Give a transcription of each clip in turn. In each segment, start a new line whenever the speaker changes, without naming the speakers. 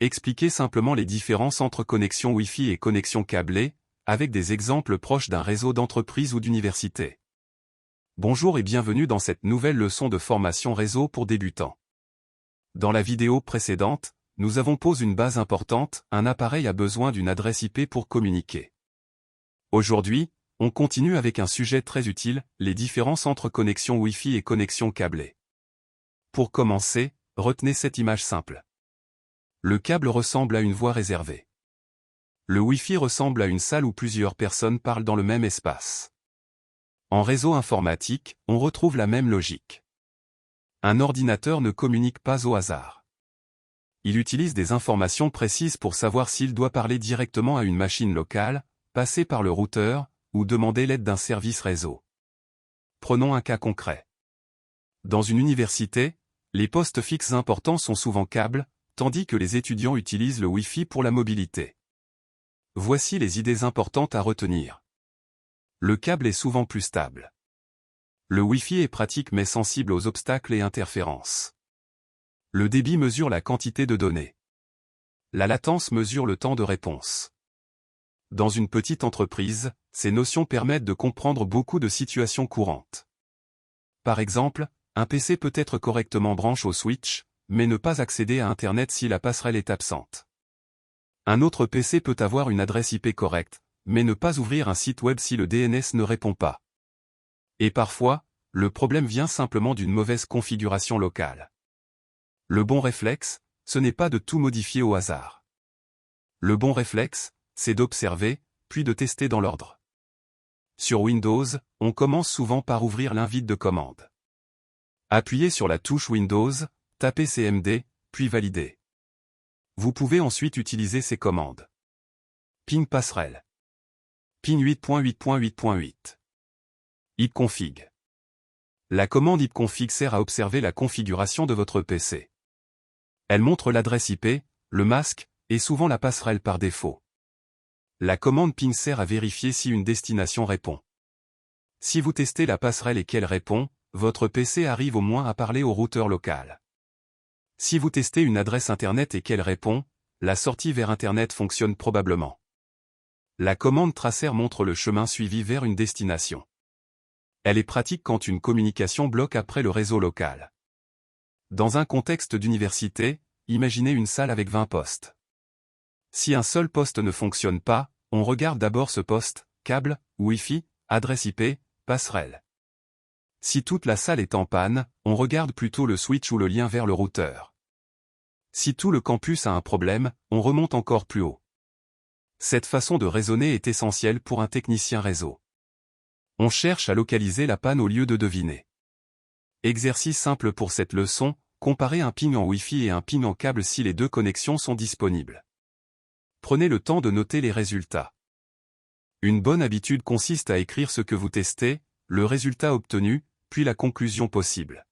Expliquez simplement les différences entre connexion Wi-Fi et connexion câblée, avec des exemples proches d'un réseau d'entreprise ou d'université. Bonjour et bienvenue dans cette nouvelle leçon de formation réseau pour débutants. Dans la vidéo précédente, nous avons posé une base importante, un appareil a besoin d'une adresse IP pour communiquer. Aujourd'hui, on continue avec un sujet très utile, les différences entre connexion Wi-Fi et connexion câblée. Pour commencer, retenez cette image simple. Le câble ressemble à une voie réservée. Le Wi-Fi ressemble à une salle où plusieurs personnes parlent dans le même espace. En réseau informatique, on retrouve la même logique. Un ordinateur ne communique pas au hasard. Il utilise des informations précises pour savoir s'il doit parler directement à une machine locale, passer par le routeur, ou demander l'aide d'un service réseau. Prenons un cas concret. Dans une université, les postes fixes importants sont souvent câbles, tandis que les étudiants utilisent le Wi-Fi pour la mobilité. Voici les idées importantes à retenir. Le câble est souvent plus stable. Le Wi-Fi est pratique mais sensible aux obstacles et interférences. Le débit mesure la quantité de données. La latence mesure le temps de réponse. Dans une petite entreprise, ces notions permettent de comprendre beaucoup de situations courantes. Par exemple, un PC peut être correctement branché au switch, mais ne pas accéder à Internet si la passerelle est absente. Un autre PC peut avoir une adresse IP correcte, mais ne pas ouvrir un site web si le DNS ne répond pas. Et parfois, le problème vient simplement d'une mauvaise configuration locale. Le bon réflexe, ce n'est pas de tout modifier au hasard. Le bon réflexe, c'est d'observer, puis de tester dans l'ordre. Sur Windows, on commence souvent par ouvrir l'invite de commande. Appuyez sur la touche Windows, tapez CMD, puis validez. Vous pouvez ensuite utiliser ces commandes. Ping passerelle. Ping 8.8.8.8. ipconfig. La commande ipconfig sert à observer la configuration de votre PC. Elle montre l'adresse IP, le masque, et souvent la passerelle par défaut. La commande ping sert à vérifier si une destination répond. Si vous testez la passerelle et qu'elle répond, votre PC arrive au moins à parler au routeur local. Si vous testez une adresse Internet et qu'elle répond, la sortie vers Internet fonctionne probablement. La commande tracer montre le chemin suivi vers une destination. Elle est pratique quand une communication bloque après le réseau local. Dans un contexte d'université, imaginez une salle avec 20 postes. Si un seul poste ne fonctionne pas, on regarde d'abord ce poste, câble, Wi-Fi, adresse IP, passerelle. Si toute la salle est en panne, on regarde plutôt le switch ou le lien vers le routeur. Si tout le campus a un problème, on remonte encore plus haut. Cette façon de raisonner est essentielle pour un technicien réseau. On cherche à localiser la panne au lieu de deviner. Exercice simple pour cette leçon, comparez un ping en Wi-Fi et un ping en câble si les deux connexions sont disponibles. Prenez le temps de noter les résultats. Une bonne habitude consiste à écrire ce que vous testez, le résultat obtenu, puis la conclusion possible.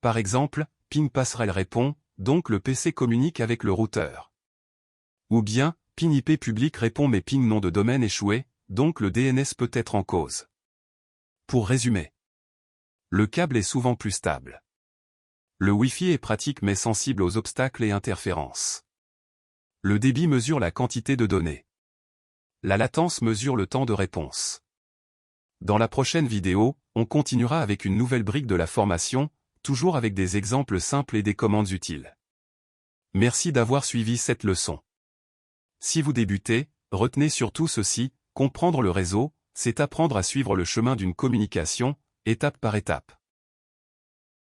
Par exemple, ping passerelle répond, donc le PC communique avec le routeur. Ou bien, ping IP public répond mais ping nom de domaine échoué, donc le DNS peut être en cause. Pour résumer, le câble est souvent plus stable. Le Wi-Fi est pratique mais sensible aux obstacles et interférences. Le débit mesure la quantité de données. La latence mesure le temps de réponse. Dans la prochaine vidéo, on continuera avec une nouvelle brique de la formation, toujours avec des exemples simples et des commandes utiles. Merci d'avoir suivi cette leçon. Si vous débutez, retenez surtout ceci, comprendre le réseau, c'est apprendre à suivre le chemin d'une communication, étape par étape.